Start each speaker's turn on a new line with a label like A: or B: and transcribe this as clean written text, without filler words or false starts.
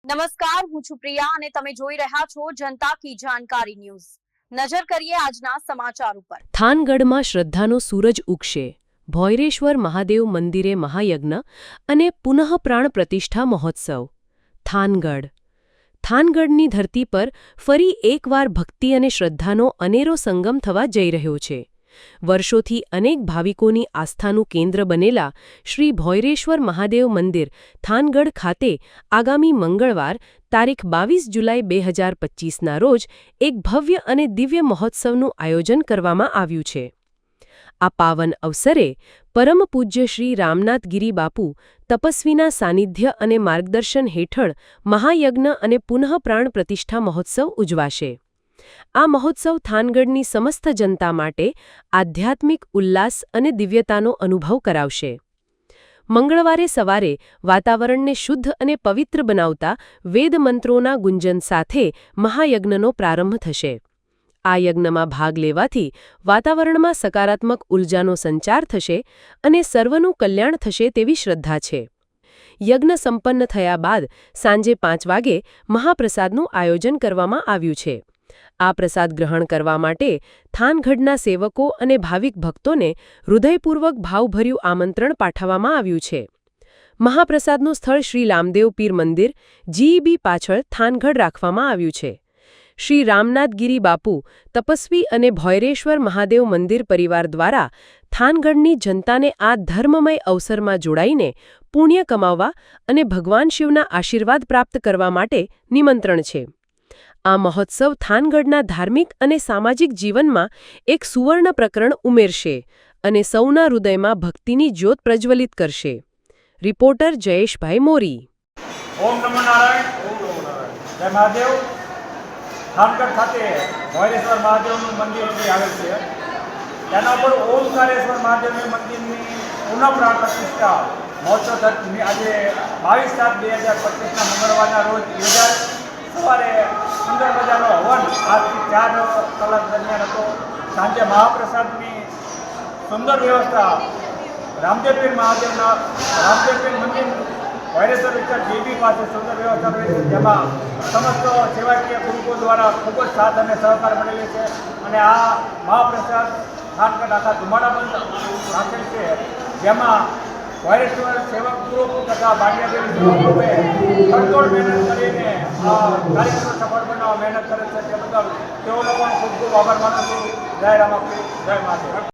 A: નમસ્કાર, હું છું પ્રિયા અને તમે જોઈ રહ્યા છો જનતા કી જાણકારી ન્યૂઝ। નજર કરીએ આજના સમાચાર ઉપર।
B: થાનગઢમાં શ્રદ્ધાનો સૂરજ ઉગશે, ભોયરેશ્વર મહાદેવ મંદિરે મહાયજ્ઞ અને પુનઃ પ્રાણ પ્રતિષ્ઠા મહોત્સવ। થાનગઢની ધરતી પર ફરી એકવાર ભક્તિ અને શ્રદ્ધાનો અનેરો સંગમ થવા જઈ રહ્યો છે। વર્ષોથી અનેક ભાવિકોની આસ્થાનું કેન્દ્ર બનેલા શ્રી ભોયરેશ્વર મહાદેવ મંદિર થાનગઢ ખાતે આગામી મંગળવાર તારીખ 22 જુલાઈ 2025ના રોજ એક ભવ્ય અને દિવ્ય મહોત્સવનું આયોજન કરવામાં આવ્યું છે। આ પાવન અવસરે પરમ પૂજ્ય શ્રી રામનાથગીરી બાપુ તપસ્વીના સાનિધ્ય અને માર્ગદર્શન હેઠળ મહાયજ્ઞ અને પુનઃ પ્રાણ પ્રતિષ્ઠા મહોત્સવ ઉજવાશે। આ મહોત્સવ થાનગઢની સમસ્ત જનતા માટે આધ્યાત્મિક ઉલ્લાસ અને દિવ્યતાનો અનુભવ કરાવશે। મંગળવારે સવારે વાતાવરણને શુદ્ધ અને પવિત્ર બનાવતા વેદ મંત્રોના ગુંજન સાથે મહાયજ્ઞનો પ્રારંભ થશે। આ યજ્ઞમાં ભાગ લેવાથી વાતાવરણમાં સકારાત્મક ઉર્જાનો સંચાર થશે અને સર્વનું કલ્યાણ થશે તેવી શ્રદ્ધા છે। યજ્ઞ સંપન્ન થયા બાદ સાંજે 5 વાગે મહાપ્રસાદનું આયોજન કરવામાં આવ્યું છે। આ પ્રસાદ ગ્રહણ કરવા માટે થાનગઢના સેવકો અને ભાવિક ભક્તોને હૃદયપૂર્વક ભાવભર્યું આમંત્રણ પાઠવવામાં આવ્યું છે। મહાપ્રસાદનું સ્થળ શ્રી રામદેવ પીર મંદિર જીઈબી પાછળ થાનગઢ રાખવામાં આવ્યું છે। શ્રી રામનાથગીરી બાપુ તપસ્વી અને ભોયરેશ્વર મહાદેવ મંદિર પરિવાર દ્વારા થાનગઢની જનતાને આ ધર્મમય અવસરમાં જોડાઈને પુણ્ય કમાવવા અને ભગવાન શિવના આશીર્વાદ પ્રાપ્ત કરવા માટે નિમંત્રણ છે। આ મહોત્સવ થાનગઢના ધાર્મિક અને સામાજિક જીવનમાં એક સુવર્ણ પ્રકરણ ઉમેરશે અને સૌના હૃદયમાં ભક્તિની જ્યોત પ્રજ્વલિત કરશે। રિપોર્ટર જયેશભાઈ મોરી।
C: ઓમ નમો નારાયણ। જય મહાદેવ। થાનગઢ ખાતે ભોયરેશ્વર મહાદેવનું મંદિર આવેલ છે, તેના પર ઓમકારેશ્વર મહાદેવની મંદિરની પુનઃ પ્રાણ પ્રતિષ્ઠા મહોત્સવ આજે 22/7/2025ના મંગળવારના રોજ યોજાય। સવારે સુંદર મજાનો હવન આજથી 4 કલાક દરમિયાન હતો। સાંજે મહાપ્રસાદની સુંદર વ્યવસ્થા રામદેવપીર મંદિર ભોયરેશ્વર વિસ્તાર જીબી પાસે સુંદર વ્યવસ્થા રહી છે, જેમાં સમસ્ત સેવાકીય ગ્રુપો દ્વારા ખૂબ જ સાથ અને સહકાર મળેલી છે અને આ મહાપ્રસાદ થાનગઢ આખા ધુમાડાબંધ રાખેલ છે, જેમાં ભોયરેશ્વર સેવક ગ્રુપ તથા ભાગ્યાદેવી સેવક ગ્રુપે તડતોડ મહેનત કરીને આ કાર્યક્રમ સફળ બનાવવા મહેનત કરે છે, તે બદલ તેઓ લોકોનો ખૂબ ખૂબ આભાર માનું છું। જય રામાપીર, જય મહાદેવ।